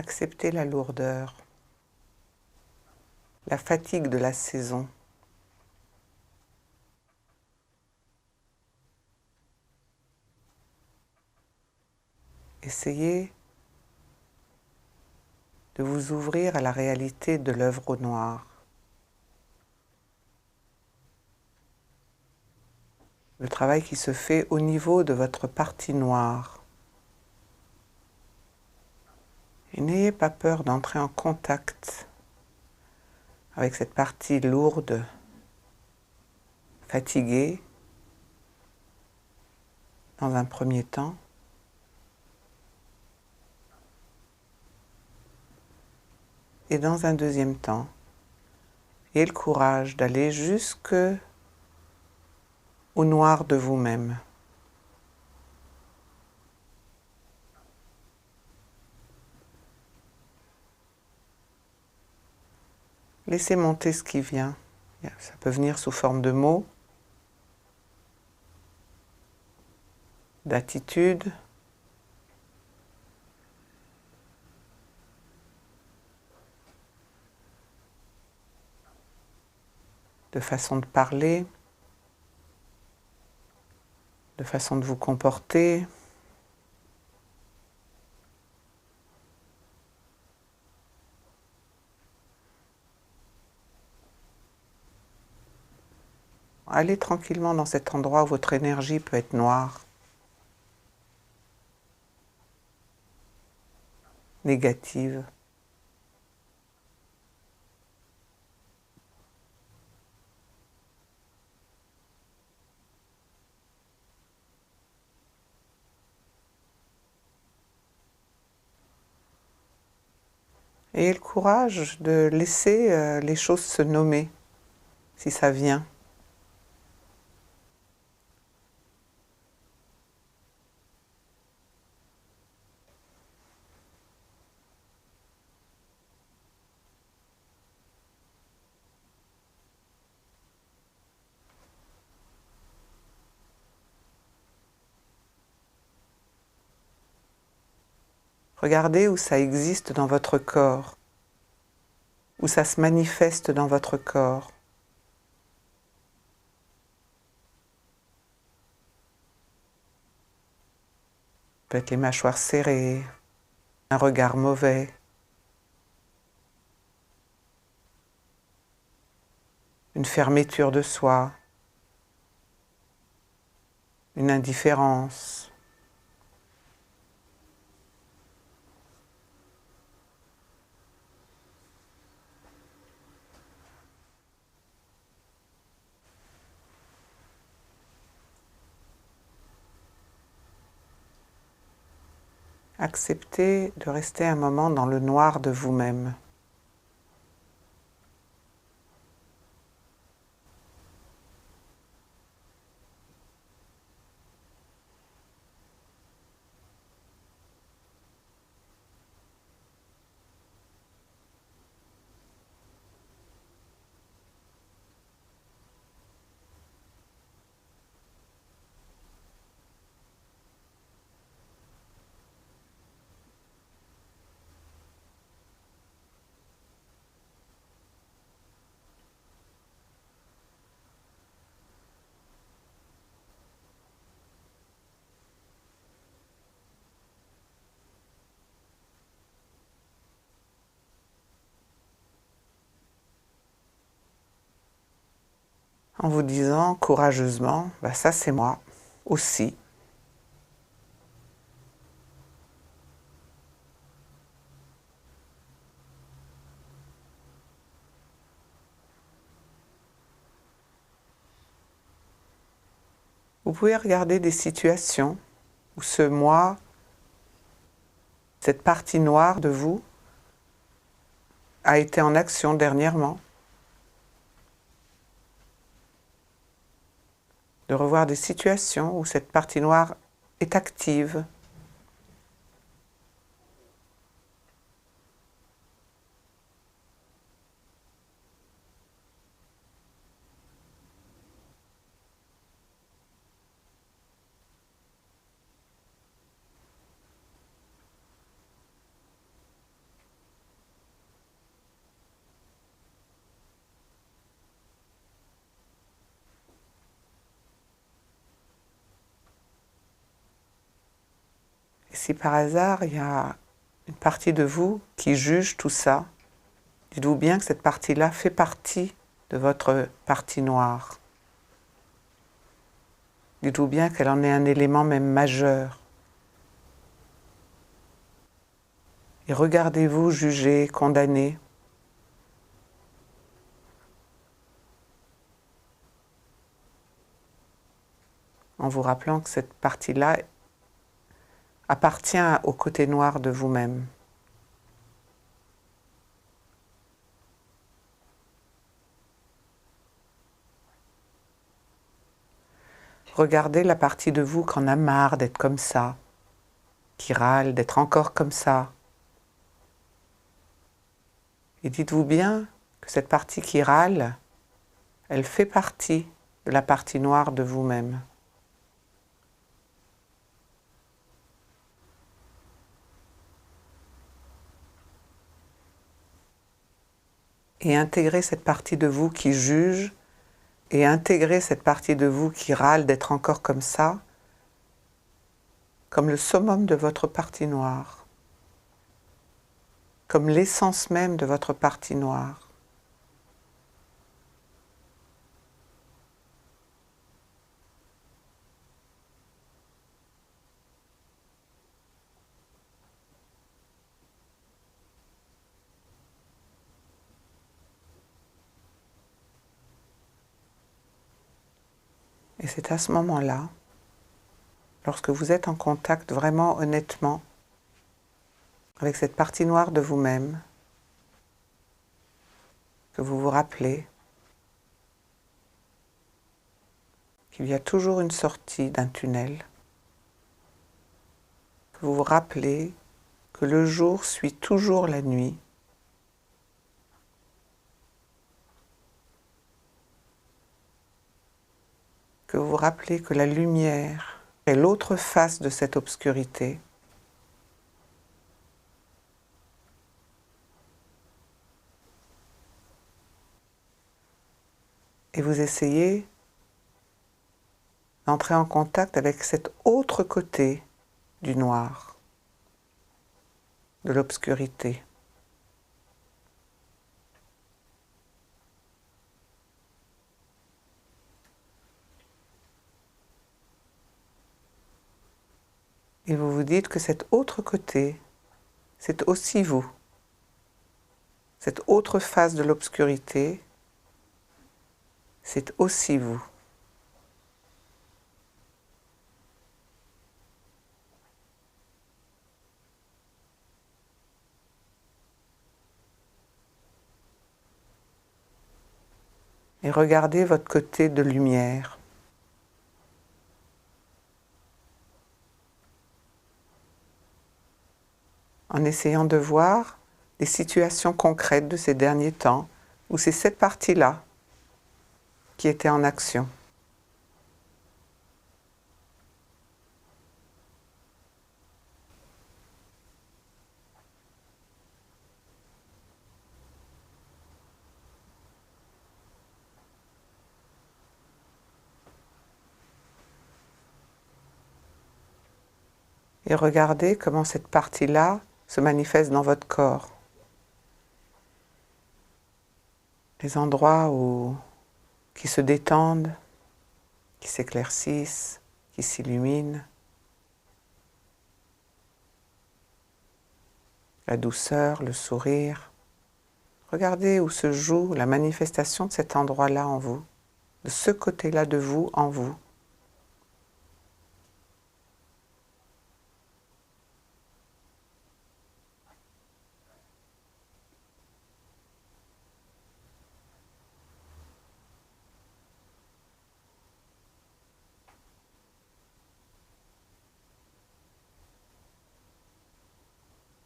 Acceptez la lourdeur, la fatigue de la saison. Essayez de vous ouvrir à la réalité de l'œuvre au noir. Le travail qui se fait au niveau de votre partie noire. Et n'ayez pas peur d'entrer en contact avec cette partie lourde, fatiguée, dans un premier temps. Et dans un deuxième temps, ayez le courage d'aller jusque au noir de vous-même. Laissez monter ce qui vient. Ça peut venir sous forme de mots, d'attitudes, de façon de parler, de façon de vous comporter. Allez tranquillement dans cet endroit où votre énergie peut être noire, négative. Ayez le courage de laisser les choses se nommer, si ça vient. Regardez où ça existe dans votre corps, où ça se manifeste dans votre corps. Peut-être les mâchoires serrées, un regard mauvais, une fermeture de soi, une indifférence. Acceptez de rester un moment dans le noir de vous-même. En vous disant courageusement, ça c'est moi aussi. Vous pouvez regarder des situations où ce moi, cette partie noire de vous, a été en action dernièrement. De revoir des situations où cette partie noire est active. Si par hasard il y a une partie de vous qui juge tout ça, dites-vous bien que cette partie-là fait partie de votre partie noire. Dites-vous bien qu'elle en est un élément même majeur. Et regardez-vous juger, condamner. En vous rappelant que cette partie-là appartient au côté noir de vous-même. Regardez la partie de vous qui en a marre d'être comme ça, qui râle d'être encore comme ça. Et dites-vous bien que cette partie qui râle, elle fait partie de la partie noire de vous-même. Et intégrez cette partie de vous qui juge, et intégrez cette partie de vous qui râle d'être encore comme ça, comme le summum de votre partie noire, comme l'essence même de votre partie noire. Et c'est à ce moment-là, lorsque vous êtes en contact vraiment honnêtement avec cette partie noire de vous-même, que vous vous rappelez qu'il y a toujours une sortie d'un tunnel, que vous vous rappelez que le jour suit toujours la nuit, que vous vous rappelez que la lumière est l'autre face de cette obscurité, et vous essayez d'entrer en contact avec cet autre côté du noir, de l'obscurité. Et vous vous dites que cet autre côté, c'est aussi vous. Cette autre face de l'obscurité, c'est aussi vous. Et regardez votre côté de lumière. En essayant de voir les situations concrètes de ces derniers temps où c'est cette partie-là qui était en action. Et regardez comment cette partie-là se manifeste dans votre corps. Les endroits qui se détendent, qui s'éclaircissent, qui s'illuminent. La douceur, le sourire. Regardez où se joue la manifestation de cet endroit-là en vous, de ce côté-là de vous en vous.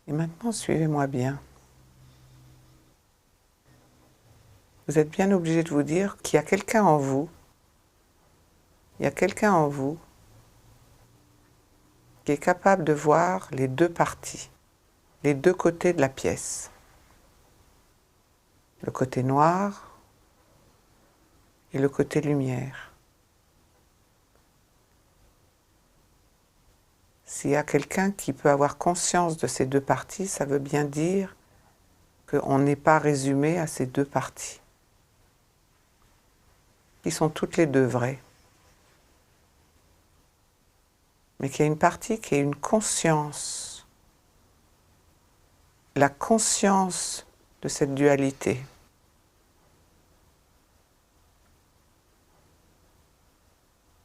Et maintenant, suivez-moi bien. Vous êtes bien obligé de vous dire qu'il y a quelqu'un en vous, il y a quelqu'un en vous qui est capable de voir les deux parties, les deux côtés de la pièce. Le côté noir et le côté lumière. S'il y a quelqu'un qui peut avoir conscience de ces deux parties, ça veut bien dire qu'on n'est pas résumé à ces deux parties, qui sont toutes les deux vraies. Mais qu'il y a une partie qui est une conscience, la conscience de cette dualité.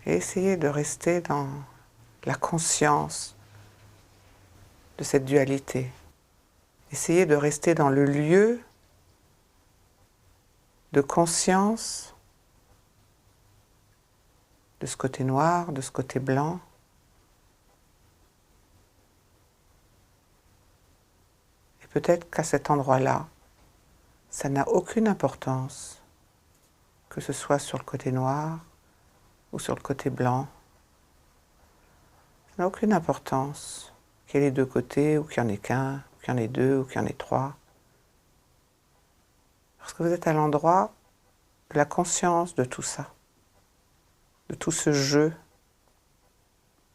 Et essayez de rester dans la conscience de cette dualité. Essayez de rester dans le lieu de conscience de ce côté noir, de ce côté blanc. Et peut-être qu'à cet endroit-là, ça n'a aucune importance, que ce soit sur le côté noir ou sur le côté blanc. Ça n'a aucune importance qu'il y ait les deux côtés, ou qu'il n'y en ait qu'un, ou qu'il y en ait deux, ou qu'il y en ait trois. Parce que vous êtes à l'endroit de la conscience de tout ça, de tout ce jeu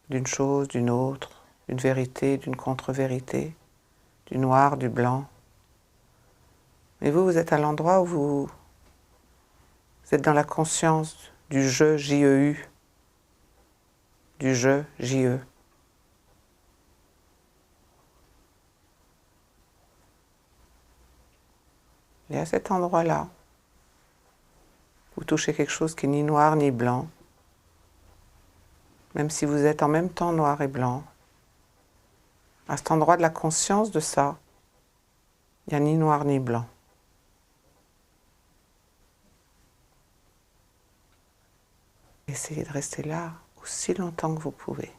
d'une chose, d'une autre, d'une vérité, d'une contre-vérité, du noir, du blanc. Mais vous, vous êtes à l'endroit où vous êtes dans la conscience du je, J-E-U, du je, J-E. Et à cet endroit-là, vous touchez quelque chose qui est ni noir ni blanc, même si vous êtes en même temps noir et blanc. À cet endroit de la conscience de ça, il n'y a ni noir ni blanc. Essayez de rester là aussi longtemps que vous pouvez.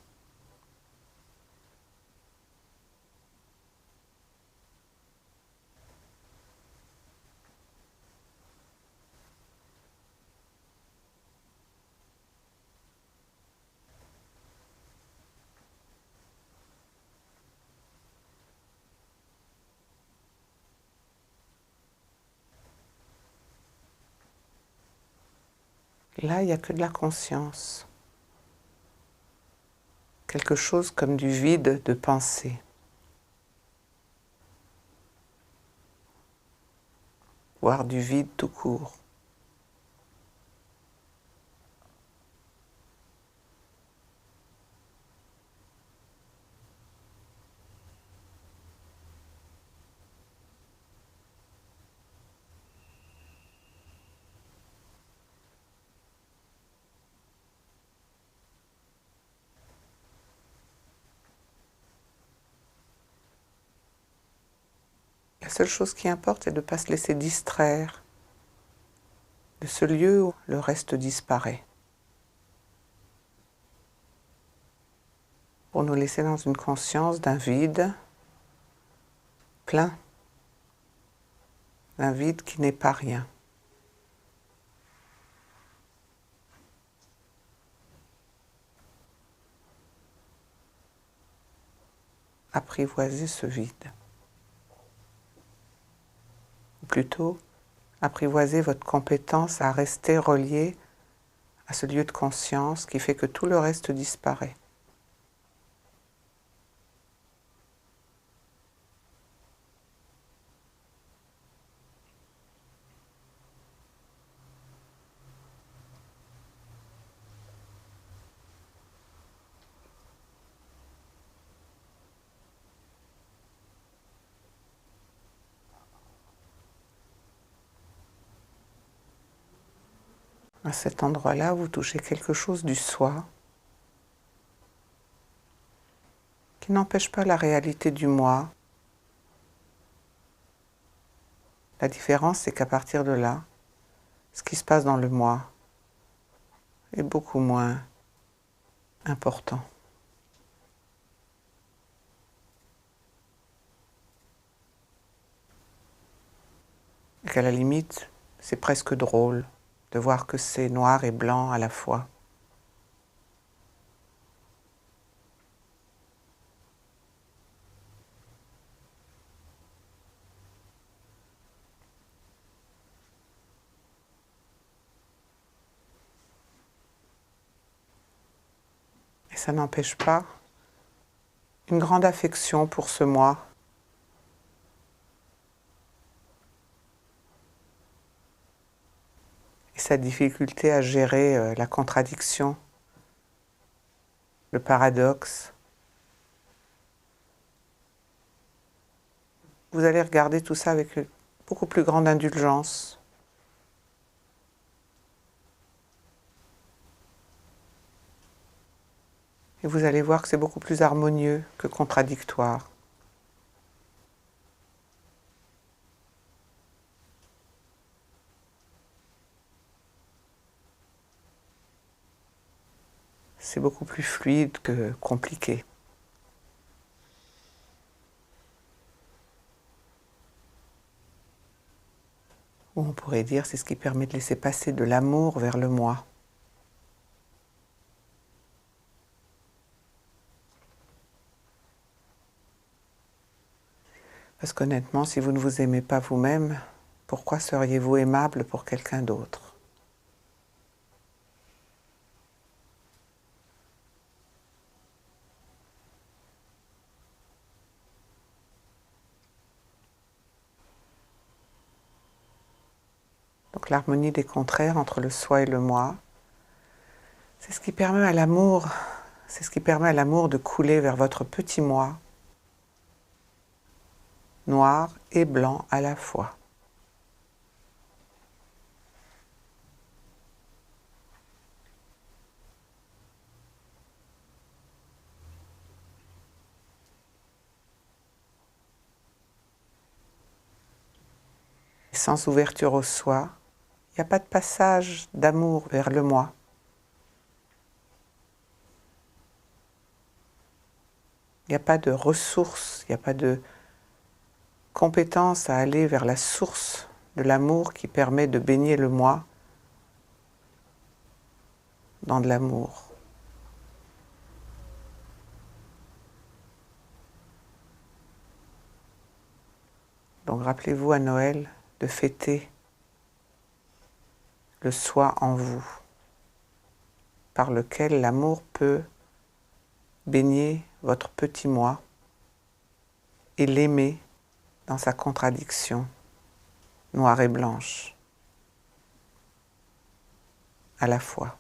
Là, il n'y a que de la conscience. Quelque chose comme du vide de pensée. Voire du vide tout court. La seule chose qui importe, c'est de ne pas se laisser distraire de ce lieu où le reste disparaît. Pour nous laisser dans une conscience d'un vide plein, d'un vide qui n'est pas rien. Apprivoisez ce vide. Ou plutôt, apprivoisez votre compétence à rester relié à ce lieu de conscience qui fait que tout le reste disparaît. À cet endroit-là, vous touchez quelque chose du soi qui n'empêche pas la réalité du moi. La différence, c'est qu'à partir de là, ce qui se passe dans le moi est beaucoup moins important. Et qu'à la limite, c'est presque drôle de voir que c'est noir et blanc à la fois. Et ça n'empêche pas une grande affection pour ce moi. Et sa difficulté à gérer la contradiction, le paradoxe. Vous allez regarder tout ça avec beaucoup plus grande indulgence. Et vous allez voir que c'est beaucoup plus harmonieux que contradictoire. C'est beaucoup plus fluide que compliqué. Ou on pourrait dire c'est ce qui permet de laisser passer de l'amour vers le moi. Parce qu'honnêtement, si vous ne vous aimez pas vous-même, pourquoi seriez-vous aimable pour quelqu'un d'autre ? Donc l'harmonie des contraires entre le soi et le moi, c'est ce qui permet à l'amour, de couler vers votre petit moi, noir et blanc à la fois. Et sans ouverture au soi, il n'y a pas de passage d'amour vers le moi. Il n'y a pas de ressources, il n'y a pas de compétence à aller vers la source de l'amour qui permet de baigner le moi dans de l'amour. Donc rappelez-vous à Noël de fêter le soi en vous, par lequel l'amour peut baigner votre petit moi et l'aimer dans sa contradiction noire et blanche à la fois.